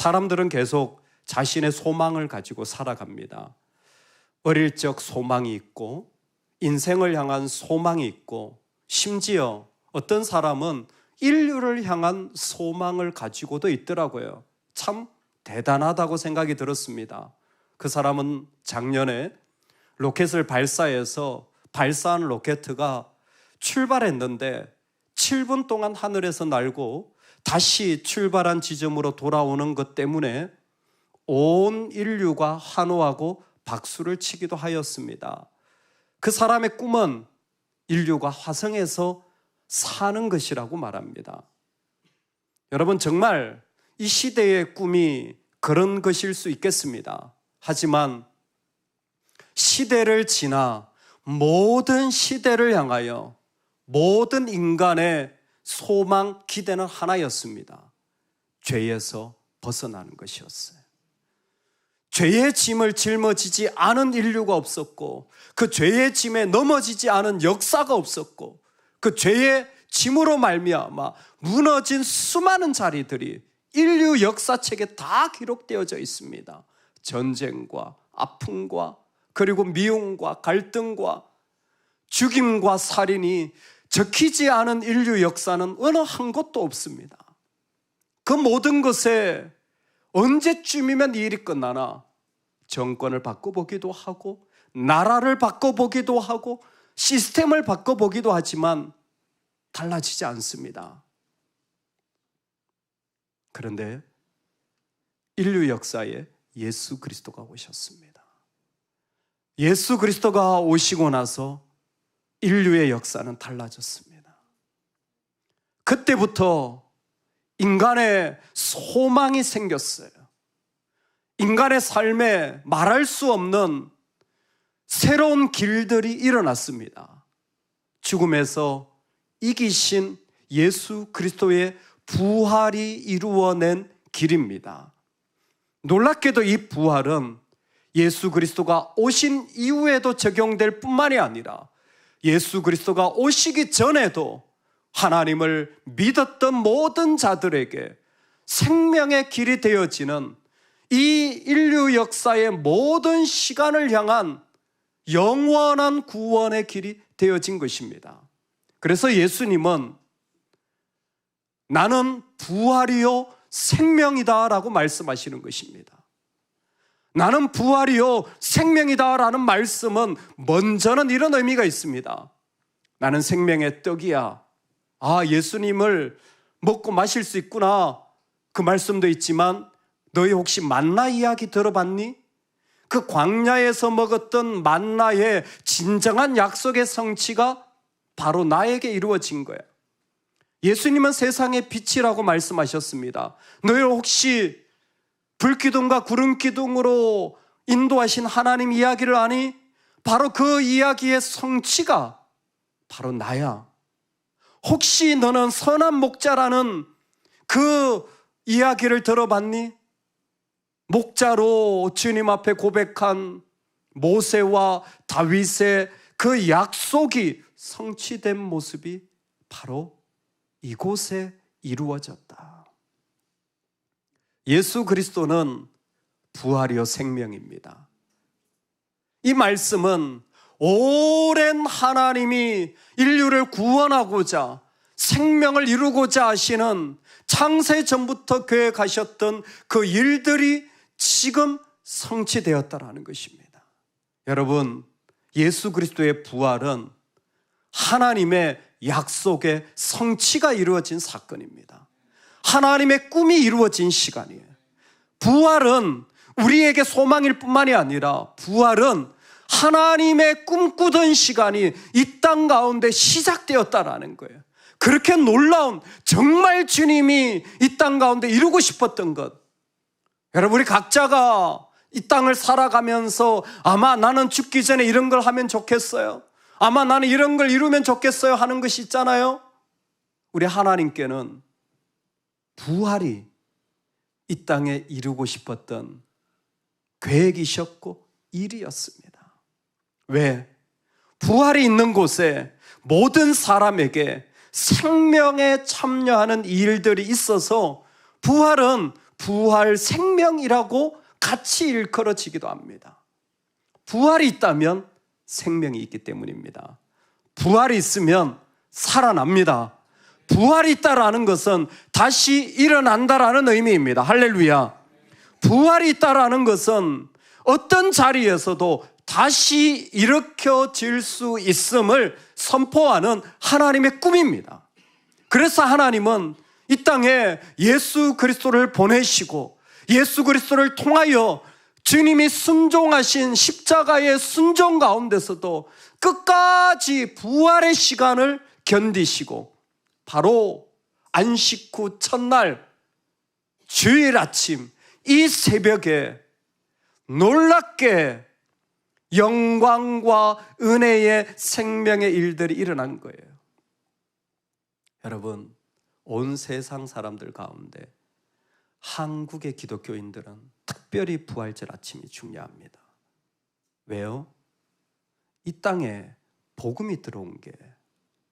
사람들은 계속 자신의 소망을 가지고 살아갑니다. 어릴 적 소망이 있고 인생을 향한 소망이 있고 심지어 어떤 사람은 인류를 향한 소망을 가지고도 있더라고요. 참 대단하다고 생각이 들었습니다. 그 사람은 작년에 로켓을 발사해서 발사한 로켓가 출발했는데 7분 동안 하늘에서 날고 다시 출발한 지점으로 돌아오는 것 때문에 온 인류가 환호하고 박수를 치기도 하였습니다. 그 사람의 꿈은 인류가 화성에서 사는 것이라고 말합니다. 여러분, 정말 이 시대의 꿈이 그런 것일 수 있겠습니다. 하지만 시대를 지나 모든 시대를 향하여 모든 인간의 소망, 기대는 하나였습니다. 죄에서 벗어나는 것이었어요. 죄의 짐을 짊어지지 않은 인류가 없었고 그 죄의 짐에 넘어지지 않은 역사가 없었고 그 죄의 짐으로 말미암아 무너진 수많은 자리들이 인류 역사책에 다 기록되어져 있습니다. 전쟁과 아픔과 그리고 미움과 갈등과 죽임과 살인이 적히지 않은 인류 역사는 어느 한 곳도 없습니다. 그 모든 것에 언제쯤이면 이 일이 끝나나 정권을 바꿔보기도 하고 나라를 바꿔보기도 하고 시스템을 바꿔보기도 하지만 달라지지 않습니다. 그런데 인류 역사에 예수 그리스도가 오셨습니다. 예수 그리스도가 오시고 나서 인류의 역사는 달라졌습니다. 그때부터 인간의 소망이 생겼어요. 인간의 삶에 말할 수 없는 새로운 길들이 일어났습니다. 죽음에서 이기신 예수 그리스도의 부활이 이루어낸 길입니다. 놀랍게도 이 부활은 예수 그리스도가 오신 이후에도 적용될 뿐만이 아니라 예수 그리스도가 오시기 전에도 하나님을 믿었던 모든 자들에게 생명의 길이 되어지는 이 인류 역사의 모든 시간을 향한 영원한 구원의 길이 되어진 것입니다. 그래서 예수님은 나는 부활이요 생명이다 라고 말씀하시는 것입니다. 나는 부활이요 생명이다 라는 말씀은 먼저는 이런 의미가 있습니다. 나는 생명의 떡이야. 예수님을 먹고 마실 수 있구나. 그 말씀도 있지만 너희 혹시 만나 이야기 들어봤니? 그 광야에서 먹었던 만나의 진정한 약속의 성취가 바로 나에게 이루어진 거야. 예수님은 세상의 빛이라고 말씀하셨습니다. 너희 혹시 불기둥과 구름기둥으로 인도하신 하나님 이야기를 아니? 바로 그 이야기의 성취가 바로 나야. 혹시 너는 선한 목자라는 그 이야기를 들어봤니? 목자로 주님 앞에 고백한 모세와 다윗의 그 약속이 성취된 모습이 바로 이곳에 이루어졌다. 예수 그리스도는 부활이요 생명입니다. 이 말씀은 오랜 하나님이 인류를 구원하고자 생명을 이루고자 하시는 창세 전부터 계획하셨던 그 일들이 지금 성취되었다라는 것입니다. 여러분, 예수 그리스도의 부활은 하나님의 약속의 성취가 이루어진 사건입니다. 하나님의 꿈이 이루어진 시간이에요. 부활은 우리에게 소망일 뿐만이 아니라 부활은 하나님의 꿈꾸던 시간이 이 땅 가운데 시작되었다라는 거예요. 그렇게 놀라운, 정말 주님이 이 땅 가운데 이루고 싶었던 것, 여러분, 우리 각자가 이 땅을 살아가면서 아마 나는 죽기 전에 이런 걸 하면 좋겠어요, 아마 나는 이런 걸 이루면 좋겠어요 하는 것이 있잖아요. 우리 하나님께는 부활이 이 땅에 이루고 싶었던 계획이셨고 일이었습니다. 왜? 부활이 있는 곳에 모든 사람에게 생명에 참여하는 일들이 있어서 부활은 부활 생명이라고 같이 일컬어지기도 합니다. 부활이 있다면 생명이 있기 때문입니다. 부활이 있으면 살아납니다. 부활이 있다라는 것은 다시 일어난다라는 의미입니다. 할렐루야. 부활이 있다라는 것은 어떤 자리에서도 다시 일으켜질 수 있음을 선포하는 하나님의 꿈입니다. 그래서 하나님은 이 땅에 예수 그리스도를 보내시고 예수 그리스도를 통하여 주님이 순종하신 십자가의 순종 가운데서도 끝까지 부활의 시간을 견디시고 바로 안식 후 첫날 주일 아침 이 새벽에 놀랍게 영광과 은혜의 생명의 일들이 일어난 거예요. 여러분, 온 세상 사람들 가운데 한국의 기독교인들은 특별히 부활절 아침이 중요합니다. 왜요? 이 땅에 복음이 들어온 게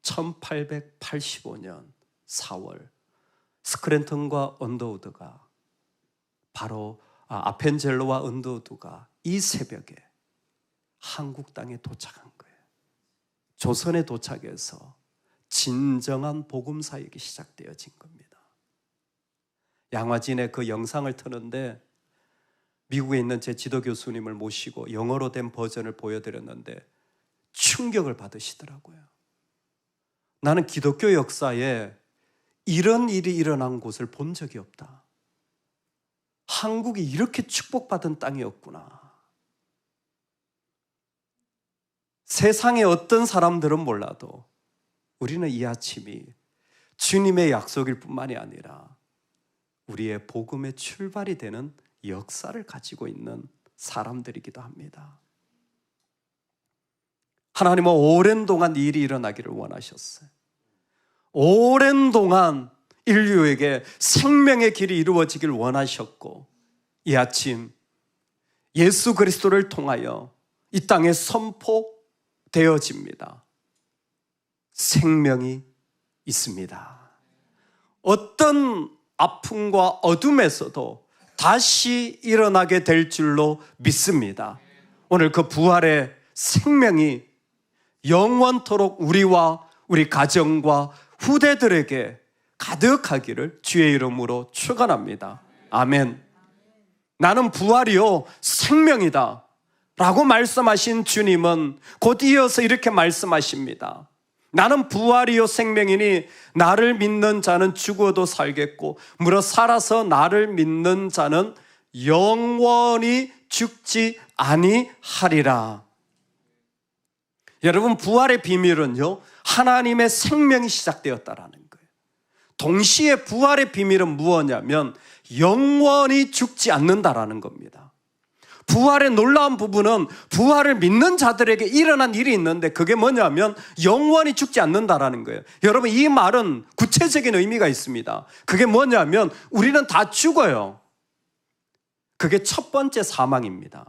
1885년 4월 스크랜턴과 언더우드가 바로 아펜젤로와 언더우드가 이 새벽에 한국 땅에 도착한 거예요. 조선에 도착해서 진정한 복음 사역이 시작되어진 겁니다. 양화진에 그 영상을 트는데 미국에 있는 제 지도 교수님을 모시고 영어로 된 버전을 보여드렸는데 충격을 받으시더라고요. 나는 기독교 역사에 이런 일이 일어난 곳을 본 적이 없다. 한국이 이렇게 축복받은 땅이었구나. 세상의 어떤 사람들은 몰라도 우리는 이 아침이 주님의 약속일 뿐만이 아니라 우리의 복음의 출발이 되는 역사를 가지고 있는 사람들이기도 합니다. 하나님은 오랜 동안 일이 일어나기를 원하셨어요. 오랜 동안 인류에게 생명의 길이 이루어지길 원하셨고 이 아침 예수 그리스도를 통하여 이 땅에 선포되어집니다. 생명이 있습니다. 어떤 아픔과 어둠에서도 다시 일어나게 될 줄로 믿습니다. 오늘 그 부활의 생명이 영원토록 우리와 우리 가정과 후대들에게 가득하기를 주의 이름으로 축원합니다. 아멘. 나는 부활이요 생명이다 라고 말씀하신 주님은 곧 이어서 이렇게 말씀하십니다. 나는 부활이요 생명이니 나를 믿는 자는 죽어도 살겠고 무릇 살아서 나를 믿는 자는 영원히 죽지 아니하리라. 여러분, 부활의 비밀은요 하나님의 생명이 시작되었다라는 거예요. 동시에 부활의 비밀은 무엇이냐면 영원히 죽지 않는다라는 겁니다. 부활의 놀라운 부분은 부활을 믿는 자들에게 일어난 일이 있는데 그게 뭐냐면 영원히 죽지 않는다라는 거예요. 여러분, 이 말은 구체적인 의미가 있습니다. 그게 뭐냐면 우리는 다 죽어요. 그게 첫 번째 사망입니다.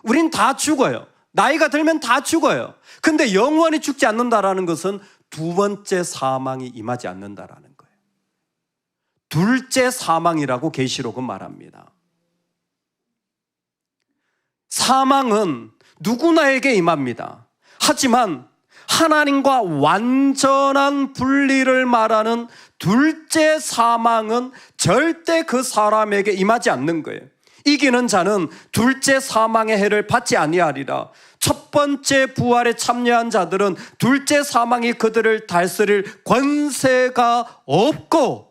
우린 다 죽어요. 나이가 들면 다 죽어요. 근데 영원히 죽지 않는다라는 것은 두 번째 사망이 임하지 않는다라는 거예요. 둘째 사망이라고 계시록은 말합니다. 사망은 누구나에게 임합니다. 하지만 하나님과 완전한 분리를 말하는 둘째 사망은 절대 그 사람에게 임하지 않는 거예요. 이기는 자는 둘째 사망의 해를 받지 아니하리라. 첫 번째 부활에 참여한 자들은 둘째 사망이 그들을 다스릴 권세가 없고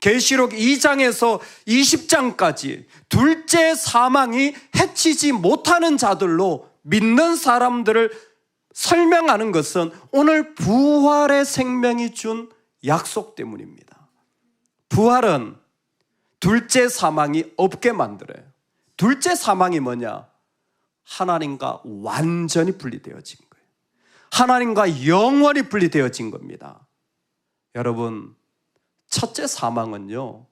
계시록 2장에서 20장까지 둘째 사망이 해치지 못하는 자들로 믿는 사람들을 설명하는 것은 오늘 부활의 생명이 준 약속 때문입니다. 부활은 둘째 사망이 없게 만들어요. 둘째 사망이 뭐냐? 하나님과 완전히 분리되어진 거예요. 하나님과 영원히 분리되어진 겁니다. 여러분, 첫째 사망은요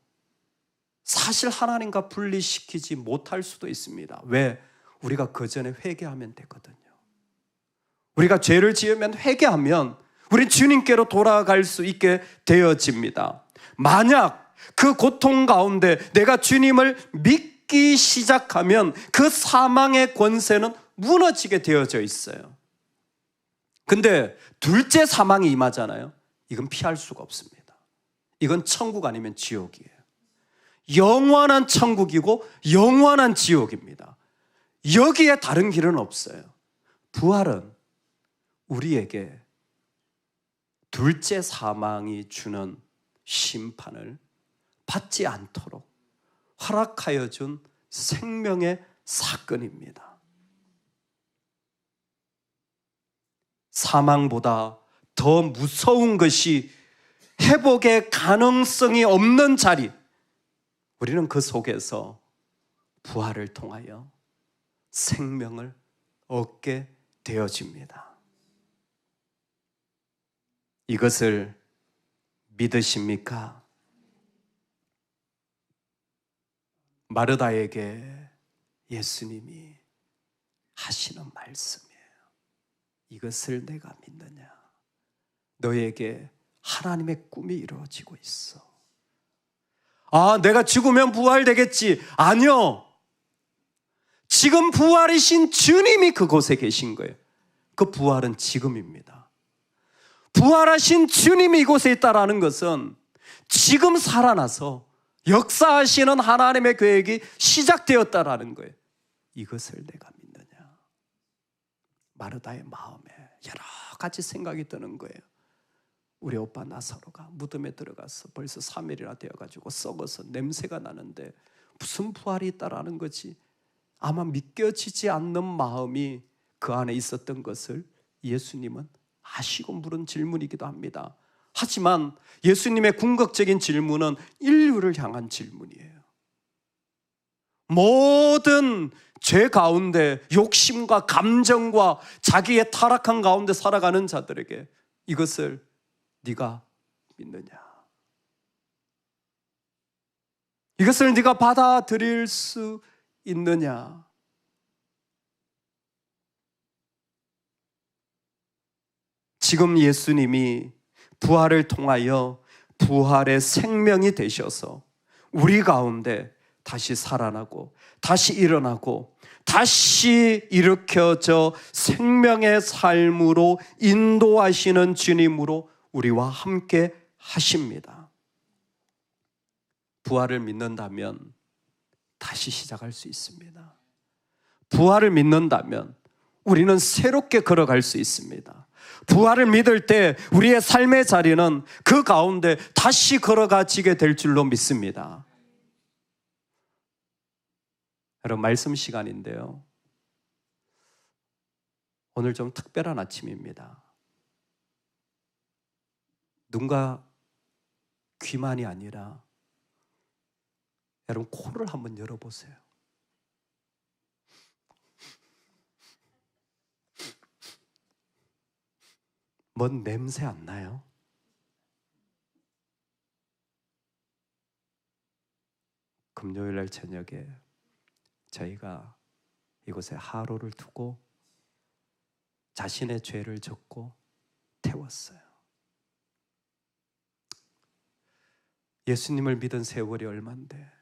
사실 하나님과 분리시키지 못할 수도 있습니다. 왜? 우리가 그 전에 회개하면 되거든요. 우리가 죄를 지으면 회개하면 우리 주님께로 돌아갈 수 있게 되어집니다. 만약 그 고통 가운데 내가 주님을 믿기 시작하면 그 사망의 권세는 무너지게 되어져 있어요. 근데 둘째 사망이 임하잖아요. 이건 피할 수가 없습니다. 이건 천국 아니면 지옥이에요. 영원한 천국이고 영원한 지옥입니다. 여기에 다른 길은 없어요. 부활은 우리에게 둘째 사망이 주는 심판을 받지 않도록 허락하여 준 생명의 사건입니다. 사망보다 더 무서운 것이 회복의 가능성이 없는 자리, 우리는 그 속에서 부활을 통하여 생명을 얻게 되어집니다. 이것을 믿으십니까? 마르다에게 예수님이 하시는 말씀이에요. 이것을 내가 믿느냐? 너에게 하나님의 꿈이 이루어지고 있어. 아, 내가 죽으면 부활되겠지. 아니요. 지금 부활이신 주님이 그곳에 계신 거예요. 그 부활은 지금입니다. 부활하신 주님이 이곳에 있다는 것은 지금 살아나서 역사하시는 하나님의 계획이 시작되었다라는 거예요. 이것을 내가 믿느냐? 마르다의 마음에 여러 가지 생각이 드는 거예요. 우리 오빠 나사로가 무덤에 들어가서 벌써 3일이나 되어가지고 썩어서 냄새가 나는데 무슨 부활이 있다라는 거지? 아마 믿겨지지 않는 마음이 그 안에 있었던 것을 예수님은 아시고 물은 질문이기도 합니다. 하지만 예수님의 궁극적인 질문은 인류를 향한 질문이에요. 모든 죄 가운데 욕심과 감정과 자기의 타락한 가운데 살아가는 자들에게 이것을 네가 믿느냐? 이것을 네가 받아들일 수 있느냐? 지금 예수님이 부활을 통하여 부활의 생명이 되셔서 우리 가운데 다시 살아나고 다시 일어나고 다시 일으켜져 생명의 삶으로 인도하시는 주님으로 우리와 함께 하십니다. 부활을 믿는다면 다시 시작할 수 있습니다. 부활을 믿는다면 우리는 새롭게 걸어갈 수 있습니다. 부활을 믿을 때 우리의 삶의 자리는 그 가운데 다시 걸어가지게 될 줄로 믿습니다. 여러분, 말씀 시간인데요. 오늘 좀 특별한 아침입니다. 눈과 귀만이 아니라 여러분 코를 한번 열어보세요. 뭔 냄새 안 나요? 금요일 날 저녁에 저희가 이곳에 하루를 두고 자신의 죄를 졌고 태웠어요. 예수님을 믿은 세월이 얼만데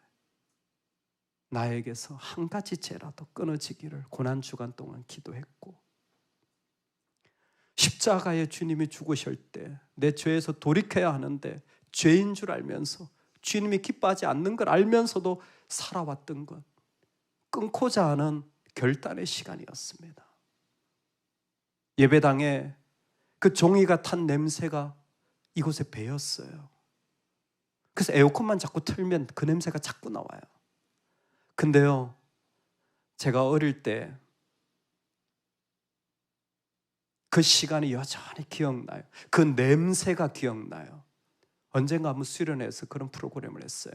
나에게서 한 가지 죄라도 끊어지기를 고난주간 동안 기도했고, 십자가에 주님이 죽으실 때 내 죄에서 돌이켜야 하는데 죄인 줄 알면서 주님이 기뻐하지 않는 걸 알면서도 살아왔던 것, 끊고자 하는 결단의 시간이었습니다. 예배당에 그 종이가 탄 냄새가 이곳에 배었어요. 그래서 에어컨만 자꾸 틀면 그 냄새가 자꾸 나와요. 근데요, 제가 어릴 때 그 시간이 여전히 기억나요. 그 냄새가 기억나요. 언젠가 한번 수련회에서 그런 프로그램을 했어요.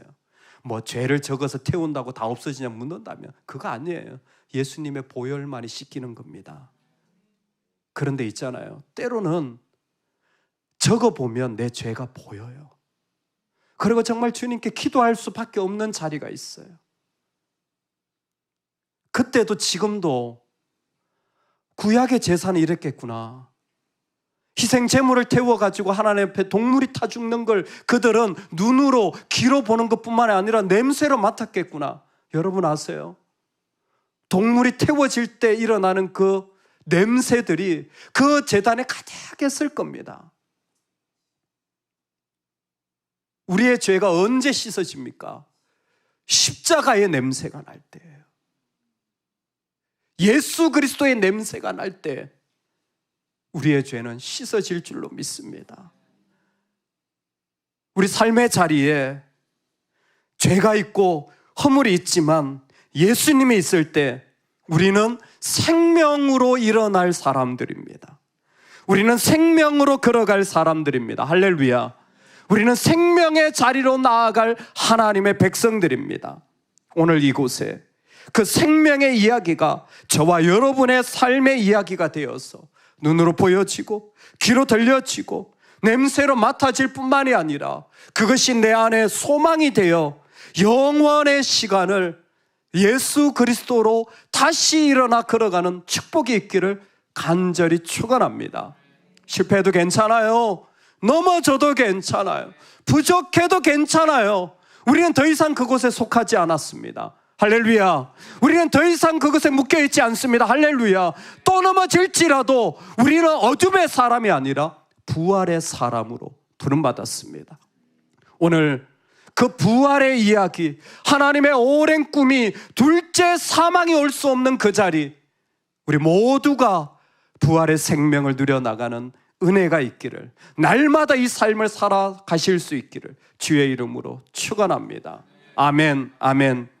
뭐 죄를 적어서 태운다고 다 없어지냐 묻는다면 그거 아니에요. 예수님의 보혈만이 씻기는 겁니다. 그런데 있잖아요, 때로는 적어보면 내 죄가 보여요. 그리고 정말 주님께 기도할 수밖에 없는 자리가 있어요. 그때도 지금도 구약의 제사는 이랬겠구나, 희생 제물을 태워가지고 하나님 앞에 동물이 타 죽는 걸 그들은 눈으로 귀로 보는 것뿐만 아니라 냄새로 맡았겠구나. 여러분 아세요? 동물이 태워질 때 일어나는 그 냄새들이 그 제단에 가득했을 겁니다. 우리의 죄가 언제 씻어집니까? 십자가의 냄새가 날 때예요. 예수 그리스도의 냄새가 날 때 우리의 죄는 씻어질 줄로 믿습니다. 우리 삶의 자리에 죄가 있고 허물이 있지만 예수님이 있을 때 우리는 생명으로 일어날 사람들입니다. 우리는 생명으로 걸어갈 사람들입니다. 할렐루야. 우리는 생명의 자리로 나아갈 하나님의 백성들입니다. 오늘 이곳에 그 생명의 이야기가 저와 여러분의 삶의 이야기가 되어서 눈으로 보여지고 귀로 들려지고 냄새로 맡아질 뿐만이 아니라 그것이 내 안에 소망이 되어 영원의 시간을 예수 그리스도로 다시 일어나 걸어가는 축복이 있기를 간절히 축원합니다. 실패해도 괜찮아요. 넘어져도 괜찮아요. 부족해도 괜찮아요. 우리는 더 이상 그곳에 속하지 않았습니다. 할렐루야. 우리는 더 이상 그것에 묶여있지 않습니다. 할렐루야. 또 넘어질지라도 우리는 어둠의 사람이 아니라 부활의 사람으로 부름받았습니다. 오늘 그 부활의 이야기, 하나님의 오랜 꿈이 둘째 사망이 올 수 없는 그 자리, 우리 모두가 부활의 생명을 누려나가는 은혜가 있기를, 날마다 이 삶을 살아가실 수 있기를 주의 이름으로 축원합니다. 아멘, 아멘.